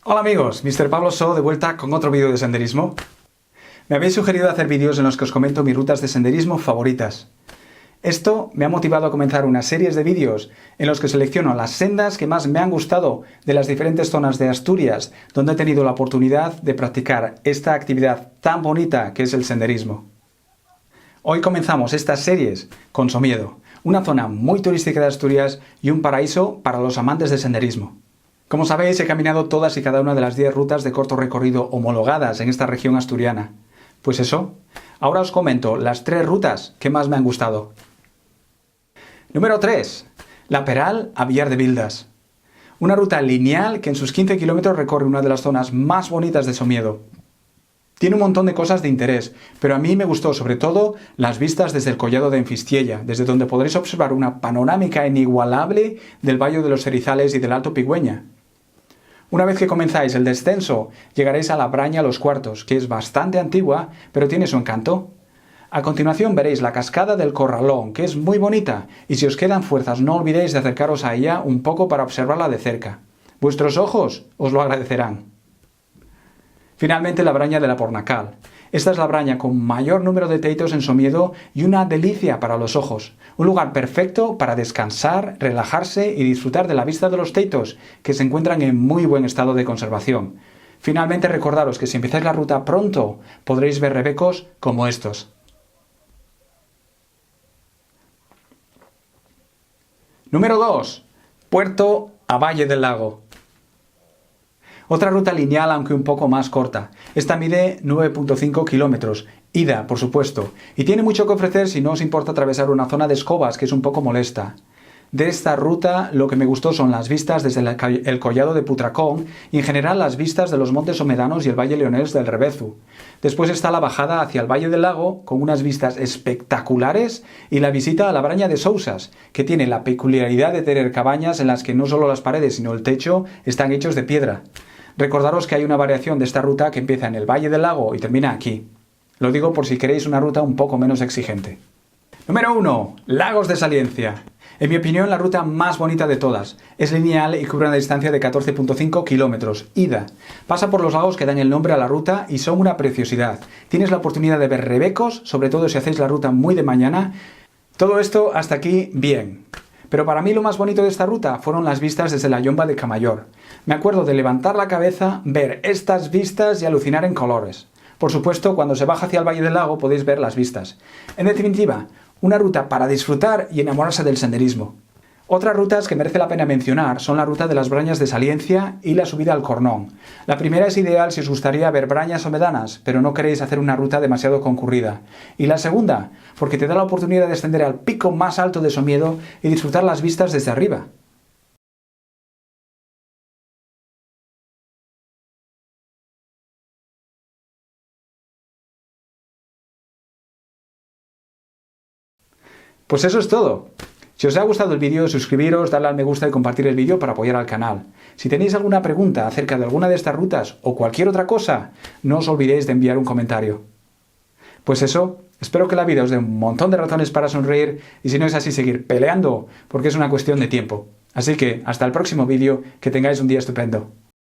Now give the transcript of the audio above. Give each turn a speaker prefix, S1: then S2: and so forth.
S1: Hola amigos, Mr. Pablo So de vuelta con otro vídeo de senderismo. Me habéis sugerido hacer vídeos en los que os comento mis rutas de senderismo favoritas. Esto me ha motivado a comenzar una serie de vídeos en los que selecciono las sendas que más me han gustado de las diferentes zonas de Asturias donde he tenido la oportunidad de practicar esta actividad tan bonita que es el senderismo. Hoy comenzamos estas series con Somiedo, una zona muy turística de Asturias y un paraíso para los amantes del senderismo. Como sabéis, he caminado todas y cada una de las 10 rutas de corto recorrido homologadas en esta región asturiana. Pues eso, ahora os comento las 3 rutas que más me han gustado. Número 3. La Peral a Villar de Bildas. Una ruta lineal que en sus 15 kilómetros recorre una de las zonas más bonitas de Somiedo. Tiene un montón de cosas de interés, pero a mí me gustó sobre todo las vistas desde el collado de Enfistiella, desde donde podréis observar una panorámica inigualable del Valle de los Cerizales y del Alto Pigüeña. Una vez que comenzáis el descenso, llegaréis a la Braña Los Cuartos, que es bastante antigua, pero tiene su encanto. A continuación veréis la cascada del Corralón, que es muy bonita, y si os quedan fuerzas no olvidéis de acercaros a ella un poco para observarla de cerca. Vuestros ojos os lo agradecerán. Finalmente la Braña de la Pornacal. Esta es la braña con mayor número de teitos en Somiedo y una delicia para los ojos. Un lugar perfecto para descansar, relajarse y disfrutar de la vista de los teitos, que se encuentran en muy buen estado de conservación. Finalmente recordaros que si empezáis la ruta pronto, podréis ver rebecos como estos. Número 2. Puerto a Valle del Lago. Otra ruta lineal, aunque un poco más corta. Esta mide 9,5 kilómetros, ida, por supuesto, y tiene mucho que ofrecer si no os importa atravesar una zona de escobas que es un poco molesta. De esta ruta lo que me gustó son las vistas desde el collado de Putracón y en general las vistas de los montes Somedanos y el Valle Leonés del Rebezu. Después está la bajada hacia el Valle del Lago con unas vistas espectaculares y la visita a la Braña de Sousas, que tiene la peculiaridad de tener cabañas en las que no solo las paredes sino el techo están hechos de piedra. Recordaros que hay una variación de esta ruta que empieza en el Valle del Lago y termina aquí. Lo digo por si queréis una ruta un poco menos exigente. Número 1. Lagos de Saliencia. En mi opinión, la ruta más bonita de todas. Es lineal y cubre una distancia de 14,5 kilómetros, ida. Pasa por los lagos que dan el nombre a la ruta y son una preciosidad. Tienes la oportunidad de ver rebecos, sobre todo si hacéis la ruta muy de mañana. Todo esto hasta aquí bien. Pero para mí lo más bonito de esta ruta fueron las vistas desde la Yomba de Camallor. Me acuerdo de levantar la cabeza, ver estas vistas y alucinar en colores. Por supuesto, cuando se baja hacia el Valle del Lago podéis ver las vistas. En definitiva, una ruta para disfrutar y enamorarse del senderismo. Otras rutas que merece la pena mencionar son la ruta de las Brañas de Saliencia y la subida al Cornón. La primera es ideal si os gustaría ver brañas somedanas, pero no queréis hacer una ruta demasiado concurrida. Y la segunda, porque te da la oportunidad de ascender al pico más alto de Somiedo y disfrutar las vistas desde arriba. Pues eso es todo. Si os ha gustado el vídeo, suscribiros, darle al me gusta y compartir el vídeo para apoyar al canal. Si tenéis alguna pregunta acerca de alguna de estas rutas o cualquier otra cosa, no os olvidéis de enviar un comentario. Pues eso, espero que la vida os dé un montón de razones para sonreír y si no es así, seguir peleando, porque es una cuestión de tiempo. Así que, hasta el próximo vídeo, que tengáis un día estupendo.